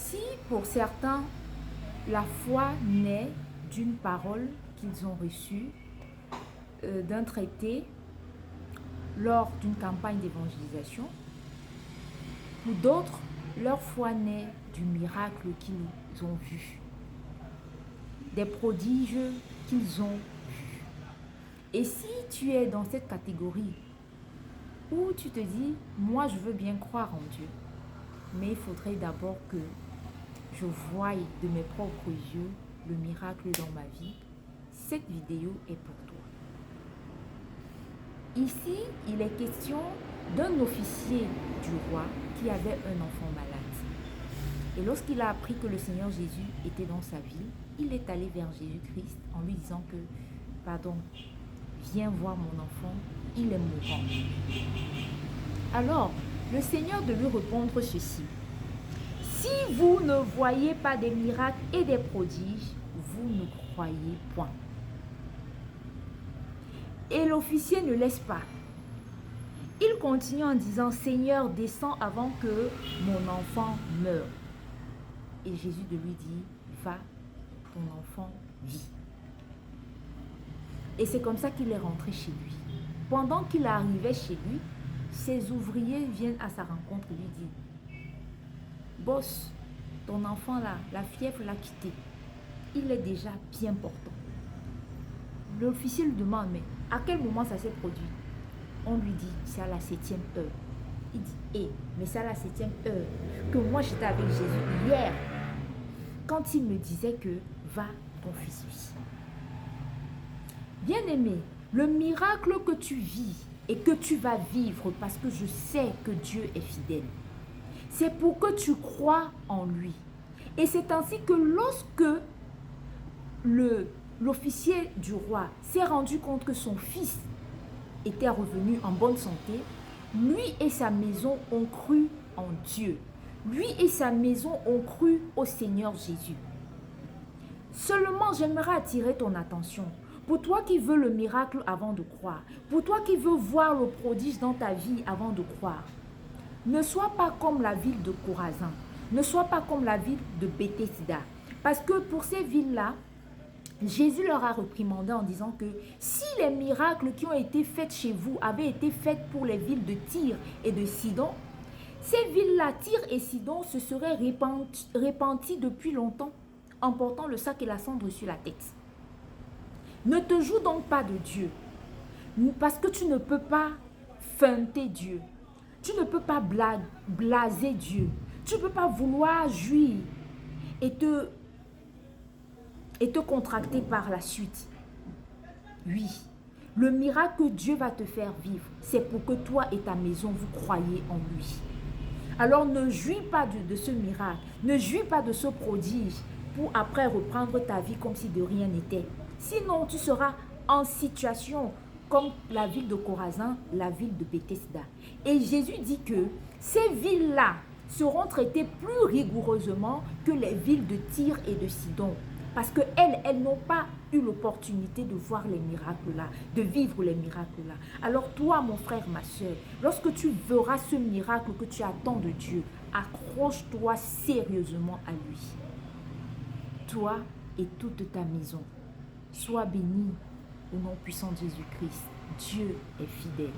Si pour certains, la foi naît d'une parole qu'ils ont reçue, d'un traité lors d'une campagne d'évangélisation, pour d'autres, leur foi naît du miracle qu'ils ont vu, des prodiges qu'ils ont vus. Et si tu es dans cette catégorie où tu te dis, moi je veux bien croire en Dieu, mais il faudrait d'abord que je voie de mes propres yeux le miracle dans ma vie, cette vidéo est pour toi. Ici, il est question d'un officier du roi qui avait un enfant malade. Et lorsqu'il a appris que le Seigneur Jésus était dans sa ville, il est allé vers Jésus-Christ en lui disant que, pardon, viens voir mon enfant, il est mourant. Alors, le Seigneur de lui répondre ceci: si vous ne voyez pas des miracles et des prodiges, vous ne croyez point. Et l'officier ne laisse pas. Il continue en disant, Seigneur, descends avant que mon enfant meure. Et Jésus de lui dit, va, ton enfant vit. Et c'est comme ça qu'il est rentré chez lui. Pendant qu'il arrivait chez lui, ses ouvriers viennent à sa rencontre et lui disent, boss, ton enfant là, la fièvre l'a quitté. Il est déjà bien portant. L'officier lui demande, mais à quel moment ça s'est produit? On lui dit, c'est à la 7e heure. Il dit, mais c'est à la 7e heure que moi j'étais avec Jésus hier, quand il me disait que va, ton fils vit. Bien-aimé, le miracle que tu vis et que tu vas vivre, parce que je sais que Dieu est fidèle, c'est pour que tu crois en lui. Et c'est ainsi que lorsque l'officier du roi s'est rendu compte que son fils était revenu en bonne santé, lui et sa maison ont cru en Dieu. Lui et sa maison ont cru au Seigneur Jésus. Seulement, j'aimerais attirer ton attention. Pour toi qui veux le miracle avant de croire, pour toi qui veux voir le prodige dans ta vie avant de croire, ne sois pas comme la ville de Chorazin, ne sois pas comme la ville de Bethesda. Parce que pour ces villes-là, Jésus leur a reprimandé en disant que si les miracles qui ont été faits chez vous avaient été faits pour les villes de Tyr et de Sidon, ces villes-là, Tyr et Sidon, se seraient repenties depuis longtemps en portant le sac et la cendre sur la tête. Ne te joue donc pas de Dieu, parce que tu ne peux pas feinter Dieu. Tu ne peux pas blaser Dieu. Tu ne peux pas vouloir jouir et te contracter par la suite. Oui, le miracle que Dieu va te faire vivre, c'est pour que toi et ta maison, vous croyez en lui. Alors ne jouis pas de ce miracle, ne jouis pas de ce prodige pour après reprendre ta vie comme si de rien n'était. Sinon, tu seras en situation comme la ville de Chorazin, la ville de Bethesda. Et Jésus dit que ces villes-là seront traitées plus rigoureusement que les villes de Tyr et de Sidon. Parce qu'elles n'ont pas eu l'opportunité de voir les miracles-là, de vivre les miracles-là. Alors toi, mon frère, ma soeur, lorsque tu verras ce miracle que tu attends de Dieu, accroche-toi sérieusement à lui. Toi et toute ta maison, sois béni au nom puissant de Jésus-Christ. Dieu est fidèle.